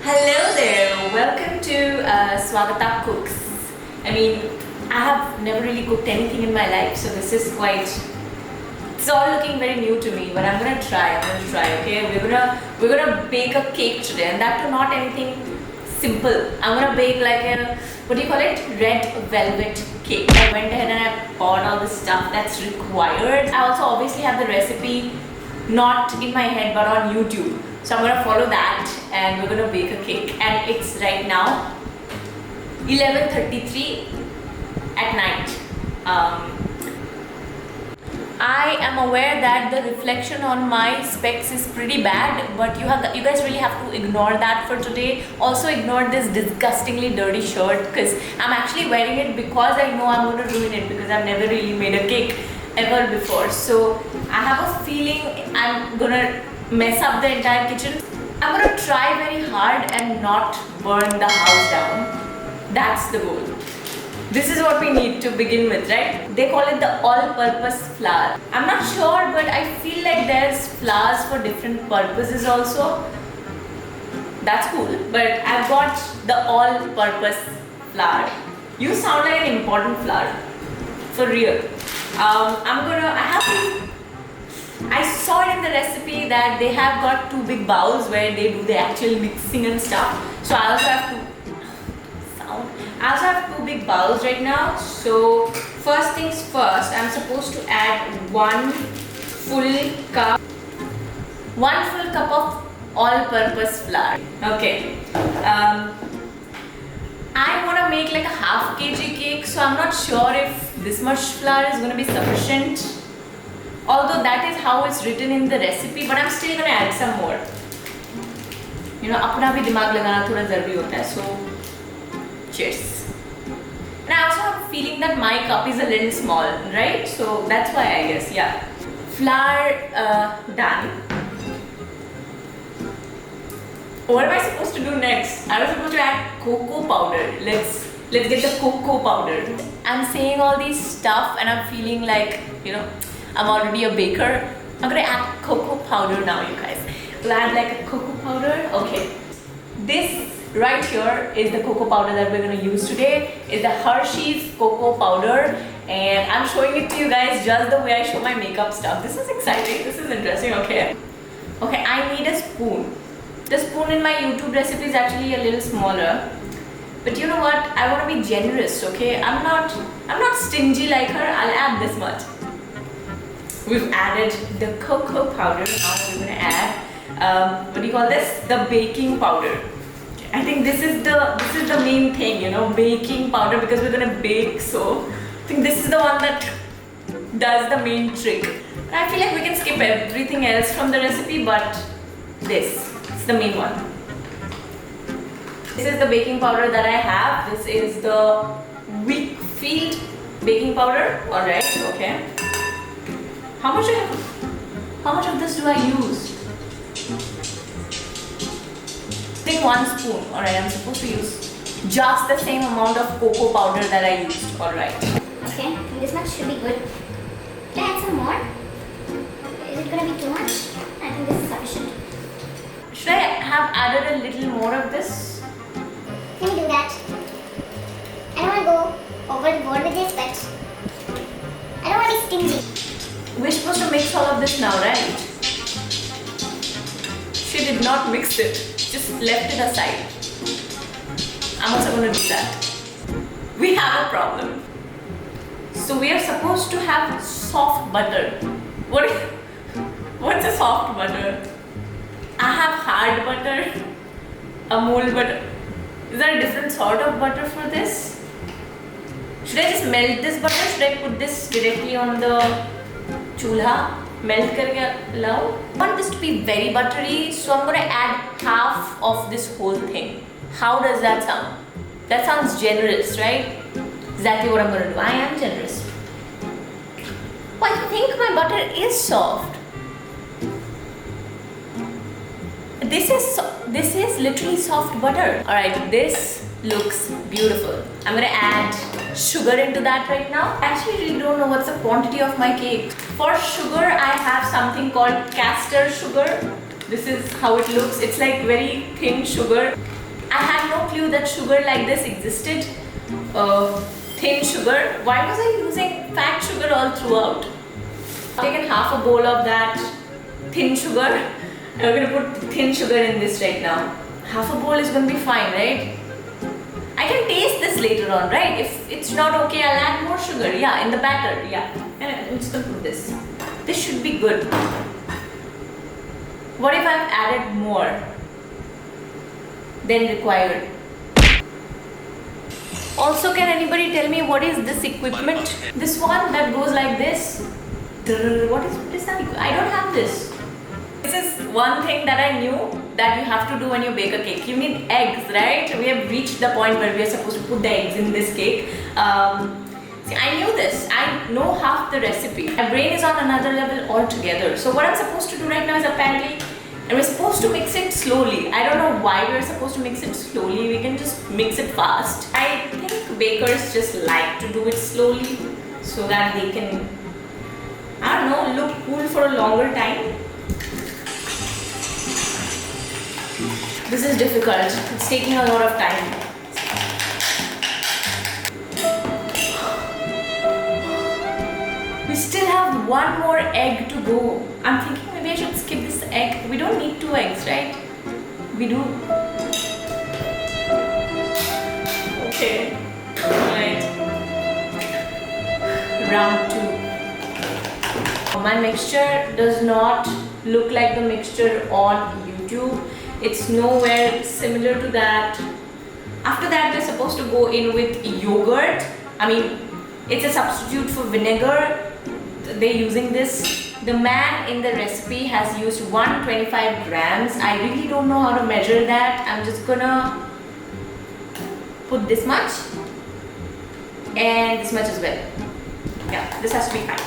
Hello there, welcome to Swagata Cooks. I have never really cooked anything in my life, so this is it's all looking very new to me, but I'm gonna try, okay? We're gonna bake a cake today, and that too not anything simple. I'm gonna bake like a, red velvet cake. I went ahead and I bought all the stuff that's required. I also obviously have the recipe not in my head but on YouTube. So I'm gonna follow that and we're gonna bake a cake. And it's right now 11:33 at night. I am aware that the reflection on my specs is pretty bad, but you guys really have to ignore that for today. Also ignore this disgustingly dirty shirt because I'm actually wearing it because I know I'm going to ruin it because I've never really made a cake ever before. So I have a feeling I'm going to mess up the entire kitchen. I'm going to try very hard and not burn the house down. That's the goal. This is what we need to begin with, right? They call it the all-purpose flour. I'm not sure, but I feel like there's flours for different purposes also. That's cool, but I've got the all-purpose flour. You sound like an important flour, for real. I saw it in the recipe that they have got 2 big bowls where they do the actual mixing and stuff. So I also have 2 big bowls right now. So first things first, I'm supposed to add 1 full cup of all-purpose flour. Okay. I want to make like a half kg cake, so I'm not sure if this much flour is going to be sufficient. Although that is how it's written in the recipe, but I'm still going to add some more. अपना भी दिमाग लगाना थोड़ा जरूरी होता है. So cheers. And I also have a feeling that my cup is a little small, right? So that's why I guess, yeah. Flour done. What am I supposed to do next? I was supposed to add cocoa powder. Let's get the cocoa powder. I'm saying all these stuff and I'm feeling like, I'm already a baker. I'm gonna add cocoa powder now, you guys. We'll add like a cocoa powder. Okay. This right here is the cocoa powder that we're going to use today. It's the Hershey's cocoa powder, and I'm showing it to you guys just the way I show my makeup stuff. This is exciting. This is interesting. Okay, I need a spoon. The spoon in my YouTube recipe is actually a little smaller, but you know what? I want to be generous. Okay, I'm not stingy like her. I'll add this much. We've added the cocoa powder. Now we're going to add the baking powder. I think this is the main thing, baking powder, because we're gonna bake. So I think this is the one that does the main trick. And I feel like we can skip everything else from the recipe, but this is the main one. This is the baking powder that I have. This is the Wakefield baking powder. All right, okay. How much of this do I use? I think 1 spoon. Alright, I'm supposed to use just the same amount of cocoa powder that I used. Alright. Okay, this much should be good. Can I add some more? Is it gonna be too much? I think this is sufficient. Should I have added a little more of this? Can we do that? I don't want to go overboard with this, but I don't want to be stingy. We're supposed to mix all of this now, right? She did not mix it. Just left it aside. I'm also going to do that. We have a problem. So we are supposed to have soft butter. What's a soft butter? I have hard butter, Amul butter. Is there a different sort of butter for this? Should I just melt this butter? Should I put this directly on the chulha? Melt karke allow. I want this to be very buttery, so I'm going to add half of this whole thing. How does that sound? That sounds generous, right? Exactly what I'm going to do. I am generous. Oh, I think my butter is soft. This is literally soft butter. Alright, this looks beautiful. I'm going to add sugar into that right now. I actually really don't know what's the quantity of my cake. For sugar, I have something called castor sugar. This is how it looks. It's like very thin sugar. knew that sugar like this existed. Thin sugar. Why was I using fat sugar all throughout? I've taken half a bowl of that thin sugar. And we're gonna put thin sugar in this right now. Half a bowl is gonna be fine, right? I can taste this later on, right? If it's not okay, I'll add more sugar. Yeah, in the batter. Yeah. And I'm just gonna put this. This should be good. What if I've added more than required? Also, can anybody tell me what is this equipment? This one that goes like this? What is that? I don't have this. This is one thing that I knew that you have to do when you bake a cake. You need eggs, right? We have reached the point where we are supposed to put the eggs in this cake. See, I knew this. I know half the recipe. My brain is on another level altogether. So what I'm supposed to do right now is apparently, and we're supposed to mix it slowly. I don't know why we're supposed to mix it slowly. We can just mix it fast. I think bakers just like to do it slowly so that they can, I don't know, look cool for a longer time. This is difficult. It's taking a lot of time. We still have one more egg to go. I'm thinking maybe I should skip this egg. We don't need 2 eggs, right? We do. Okay. Right. Round 2. My mixture does not look like the mixture on YouTube. It's nowhere similar to that. After that, we're supposed to go in with yogurt. I mean, it's a substitute for vinegar. They're using this. The man in the recipe has used 125 grams. I really don't know how to measure that. I'm just gonna put this much and this much as well. Yeah, this has to be fine.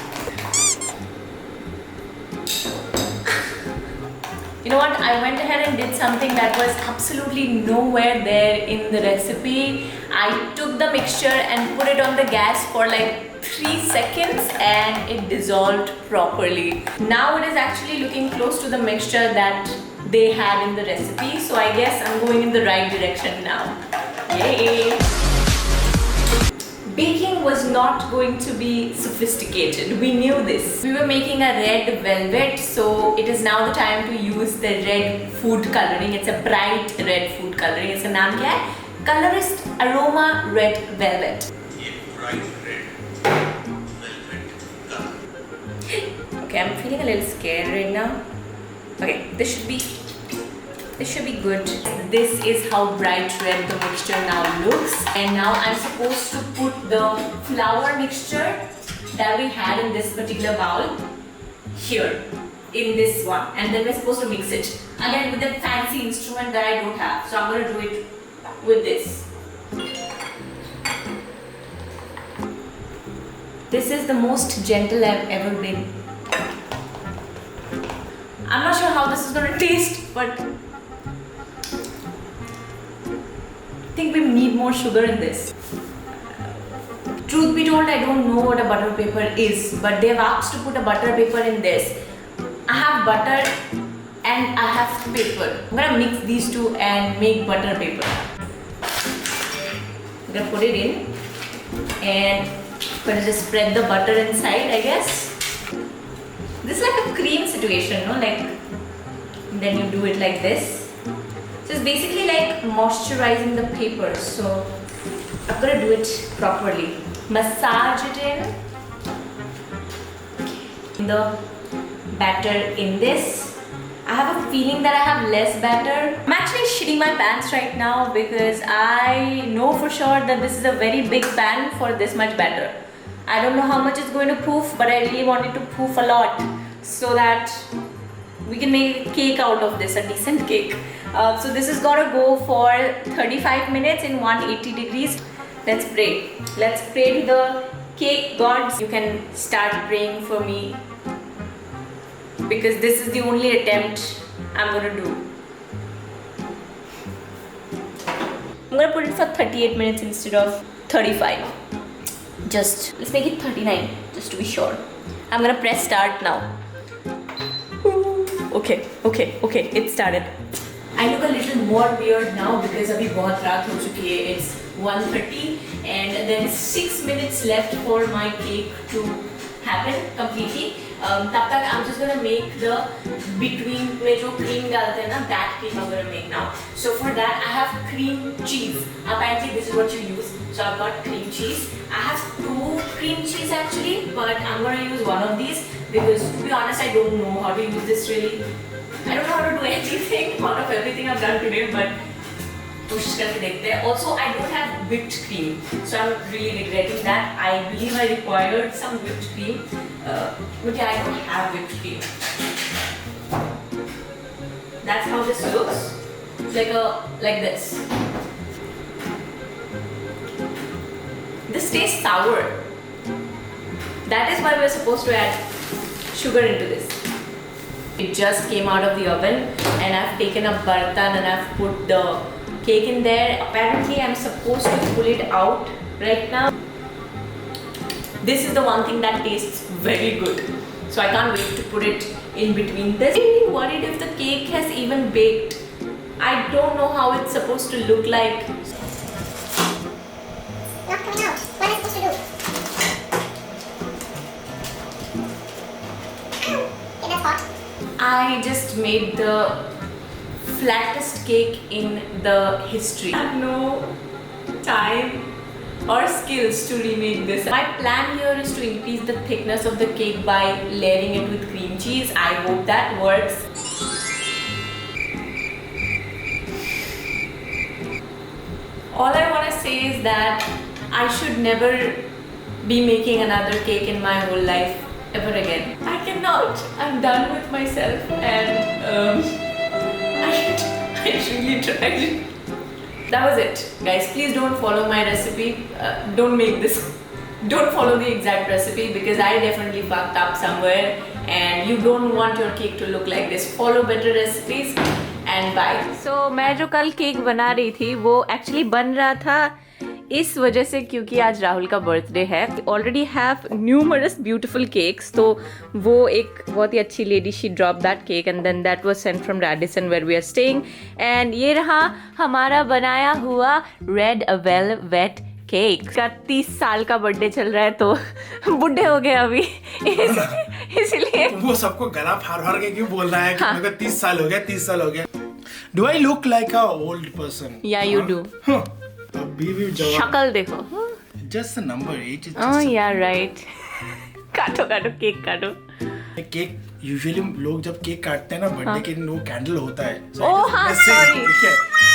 You know what? I went ahead and did something that was absolutely nowhere there in the recipe. I took the mixture and put it on the gas for like 3 seconds and it dissolved properly. Now it is actually looking close to the mixture that they had in the recipe. So I guess I'm going in the right direction now. Yay! Baking was not going to be sophisticated. We knew this. We were making a red velvet, so it is now the time to use the red food coloring. It's a bright red food coloring. इसका नाम क्या है? Colorist Aroma Red Velvet. ये bright red velvet color. Okay, I'm feeling a little scared right now. Okay, this should be good. This is how bright red the mixture now looks. And now I'm supposed to put the flour mixture that we had in this particular bowl here in this one. And then we're supposed to mix it again with that fancy instrument that I don't have. So I'm going to do it with this. This is the most gentle I've ever been. I'm not sure how this is going to taste, but I think we need more sugar in this. Truth be told, I don't know what a butter paper is, but they've asked to put a butter paper in this. I have butter and I have paper. I'm gonna mix these two and make butter paper. I'm gonna put it in and I'm gonna just spread the butter inside, I guess. This is like a cream situation, no? Like, then you do it like this. So it's basically like moisturizing the paper. So I'm gonna do it properly. Massage it in the batter in this. I have a feeling that I have less batter. I'm actually shitting my pants right now because I know for sure that this is a very big pan for this much batter. I don't know how much it's going to poof, but I really want it to poof a lot so that we can make a cake out of this, a decent cake. So this is gonna go for 35 minutes in 180 degrees. Let's pray. Let's pray to the cake gods. You can start praying for me because this is the only attempt I'm gonna do. I'm gonna put it for 38 minutes instead of 35. Let's make it 39 just to be sure. I'm gonna press start now. Okay, it started. I look a little more weird now because अभी बहुत रात हो चुकी है. It's 1:30 and there is 6 minutes left for my cake to happen completely. तब तक I'm just gonna make the between में जो cream डालते हैं ना, that cake I'm gonna make now. So for that I have cream cheese. Apparently this is what you use. So I've got cream cheese. I have 2 cream cheese actually, but I'm gonna use one of these because to be honest I don't know how to use this really. I don't know how to do anything out of everything I've done today, but कोशिश करके देखते हैं. Also, I don't have whipped cream, so I'm really regretting that. I believe I required some whipped cream, but yeah, I don't have whipped cream. That's how this looks. It's like this. This tastes sour. That is why we're supposed to add sugar into this. It just came out of the oven, and I've taken a bartan and I've put the cake in there. Apparently I'm supposed to pull it out right now. This is the one thing that tastes very good, so I can't wait to put it in between this. I'm really worried if the cake has even baked. I don't know how it's supposed to look like. Not coming out. What am I supposed to do? Ow. Okay, that's hot. I just made the flattest cake in the history. I have no time or skills to remake this. My plan here is to increase the thickness of the cake by layering it with cream cheese. I hope that works. All I want to say is that I should never be making another cake in my whole life ever again. I cannot. I'm done with myself and I really tried. That was it, guys. Please don't follow my recipe. Don't make this. Don't follow the exact recipe because I definitely fucked up somewhere, and you don't want your cake to look like this. Follow better recipes, and bye. So मैं जो कल cake बना रही थी वो actually बन रहा था इस वजह से क्योंकि आज राहुल का बर्थडे है. Already have numerous beautiful cakes, तो वो एक बहुत ही अच्छी lady she drop that cake and then that was sent from Radisson where we are staying. And ये रहा हमारा बनाया हुआ रेड वेलवेट केक. का 30 साल का बर्थडे चल रहा है तो बुढ़े हो गए अभी इसलिए वो सबको गला फाड़ फाड़ के क्यों बोल रहा है कि मेरे को 30 साल हो गया 30 साल हो गया. Do I look like a old person? या यू डू. अभी भी जवान. शक्ल देखो. Just a number. ओह या राइट. काटो काटो केक काटो. केक यूजुअली लोग जब केक काटते हैं ना बर्थडे के दिन वो कैंडल होता है. ओह हाँ sorry.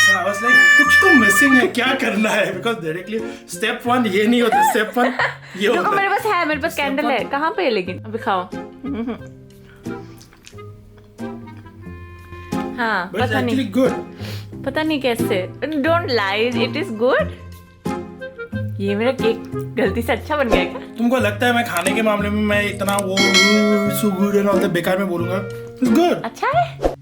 So I was like कुछ तो मिसिंग है, क्या करना है? Because directly step 1 ये नहीं होता, step 1 ये होता है. मेरे पास कैंडल है. कहाँ पे है लेकिन? अभी खाओ. हाँ But it's actually good. पता नहीं कैसे. Don't lie, it is good. ये मेरा केक गलती से अच्छा बन गया क्या? तुमको लगता है मैं खाने के मामले में मैं इतना वो so good and all that बेकार में बोलूँगा? It's good. अच्छा है.